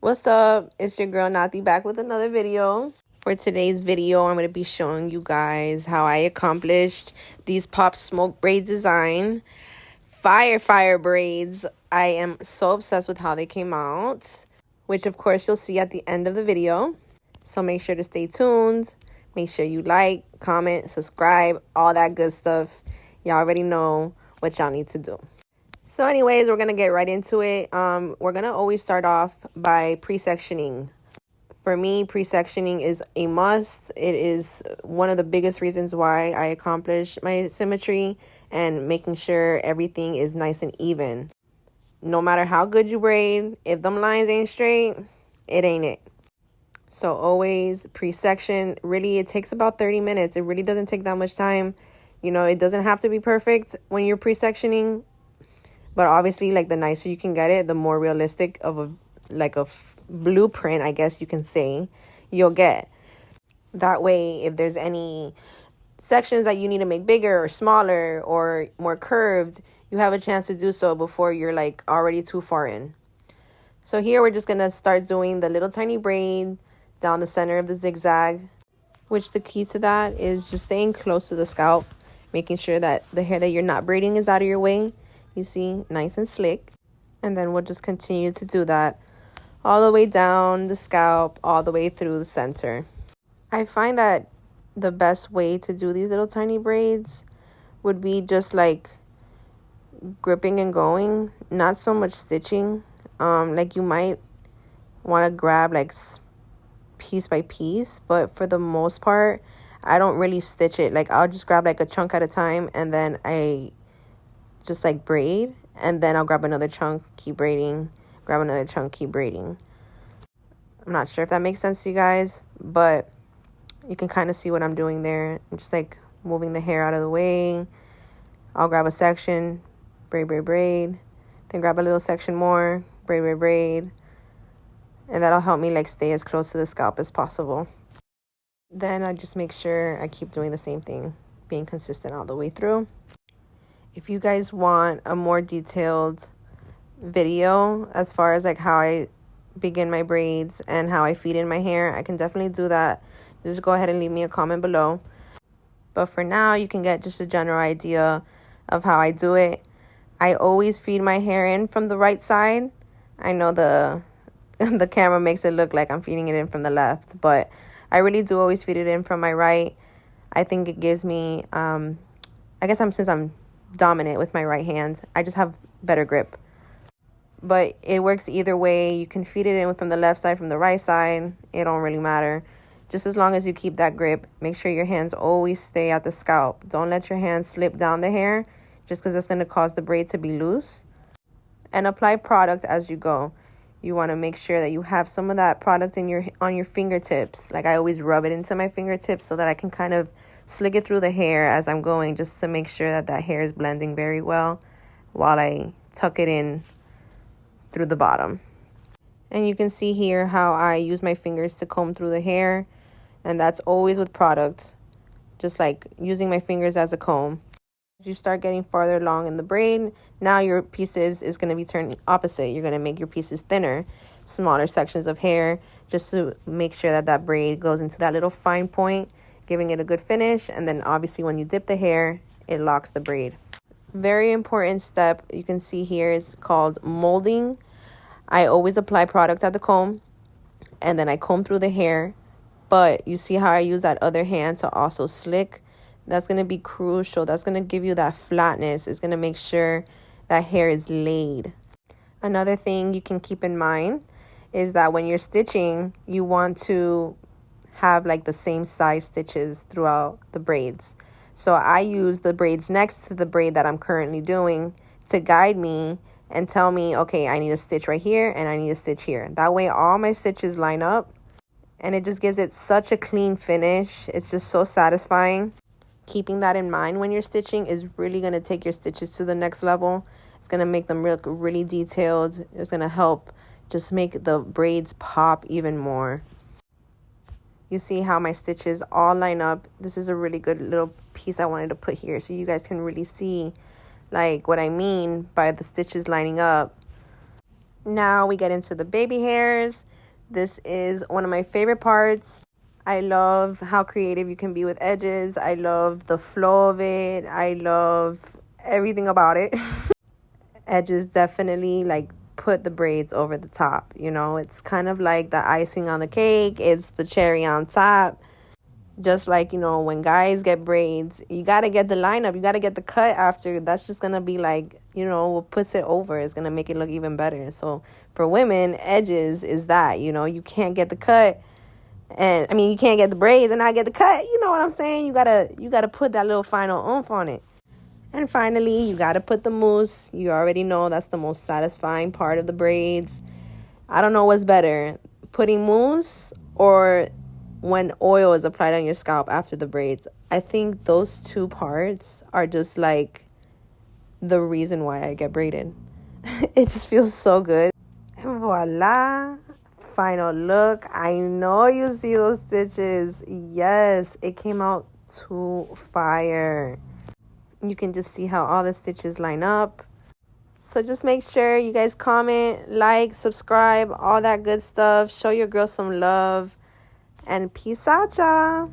What's up? It's your girl Nati back with another video. For today's video, I'm going to be showing you guys how I accomplished these pop smoke braid design. Fire braids. I am so obsessed with how they came out, which of course you'll see at the end of the video. So make sure to stay tuned. Make sure you like, comment, subscribe, all that good stuff. Y'all already know what y'all need to do. So anyways, we're going to get right into it. We're going to always start off by pre-sectioning. For me, pre-sectioning is a must. It is one of the biggest reasons why I accomplish my symmetry and making sure everything is nice and even. No matter how good you braid, if them lines ain't straight, it ain't it. So always pre-section. Really, it takes about 30 minutes. It really doesn't take that much time. You know, it doesn't have to be perfect when you're pre-sectioning. But obviously, like, the nicer you can get it, the more realistic of a blueprint, I guess you can say, you'll get. That way, if there's any sections that you need to make bigger or smaller or more curved, you have a chance to do so before you're like already too far in. So here we're just going to start doing the little tiny braid down the center of the zigzag, which the key to that is just staying close to the scalp, making sure that the hair that you're not braiding is out of your way. You see, nice and slick. And then we'll just continue to do that all the way down the scalp, all the way through the center. I find that the best way to do these little tiny braids would be just like gripping and going, not so much stitching. Like you might want to grab like piece by piece, but for the most part, I don't really stitch it. Like I'll just grab like a chunk at a time, and then I just like braid, and then I'll grab another chunk, keep braiding, grab another chunk, keep braiding. I'm not sure if that makes sense to you guys, but you can kind of see what I'm doing there. I'm just like moving the hair out of the way. I'll grab a section, braid, then grab a little section more, braid, and that'll help me like stay as close to the scalp as possible. Then I just make sure I keep doing the same thing, being consistent all the way through. If you guys want a more detailed video as far as like how I begin my braids and how I feed in my hair, I can definitely do that. Just go ahead and leave me a comment below. But for now, you can get just a general idea of how I do it. I always feed my hair in from the right side. I know the camera makes it look like I'm feeding it in from the left, but I really do always feed it in from my right. I think it gives me, since I'm dominant with my right hand, I just have better grip. But it works either way. You can feed it in from the left side, from the right side. It don't really matter. Just as long as you keep that grip, make sure your hands always stay at the scalp. Don't let your hands slip down the hair, just because it's going to cause the braid to be loose. And apply product as you go. You want to make sure that you have some of that product on your fingertips. Like I always rub it into my fingertips so that I can kind of slick it through the hair as I'm going, just to make sure that hair is blending very well while I tuck it in through the bottom. And you can see here how I use my fingers to comb through the hair, and that's always with product, just like using my fingers as a comb. As you start getting farther along in the braid, now your pieces is going to be turned opposite. You're going to make your pieces thinner, smaller sections of hair, just to make sure that braid goes into that little fine point, giving it a good finish. And then obviously when you dip the hair, it locks the braid. Very important step you can see here is called molding. I always apply product at the comb, and then I comb through the hair. But you see how I use that other hand to also slick? That's going to be crucial. That's going to give you that flatness. It's going to make sure that hair is laid. Another thing you can keep in mind is that when you're stitching, you want to have like the same size stitches throughout the braids. So I use the braids next to the braid that I'm currently doing to guide me and tell me, okay, I need a stitch right here and I need a stitch here. That way all my stitches line up, and it just gives it such a clean finish. It's just so satisfying. Keeping that in mind when you're stitching is really going to take your stitches to the next level. It's going to make them look really detailed. It's going to help just make the braids pop even more. You see how my stitches all line up. This is a really good little piece I wanted to put here so you guys can really see like what I mean by the stitches lining up. Now we get into the baby hairs. This is one of my favorite parts. I love how creative you can be with edges. I love the flow of it. I love everything about it. Edges definitely like put the braids over the top, you know. It's kind of like the icing on the cake. It's the cherry on top. Just like, you know, when guys get braids, you got to get the lineup. You got to get the cut after. That's just going to be like, you know, what puts it over. It's going to make it look even better. So for women, edges is that, you know, you can't get the cut. And I mean, you can't get the braids and not get the cut. You know what I'm saying? You gotta put that little final oomph on it. And finally, you gotta put the mousse. You already know that's the most satisfying part of the braids. I don't know what's better, putting mousse or when oil is applied on your scalp after the braids. I think those two parts are just like the reason why I get braided. It just feels so good. And voila, final look. I know you see those stitches. Yes, it came out too fire. You can just see how all the stitches line up. So just make sure you guys comment, like, subscribe, all that good stuff. Show your girl some love. And peace out, y'all.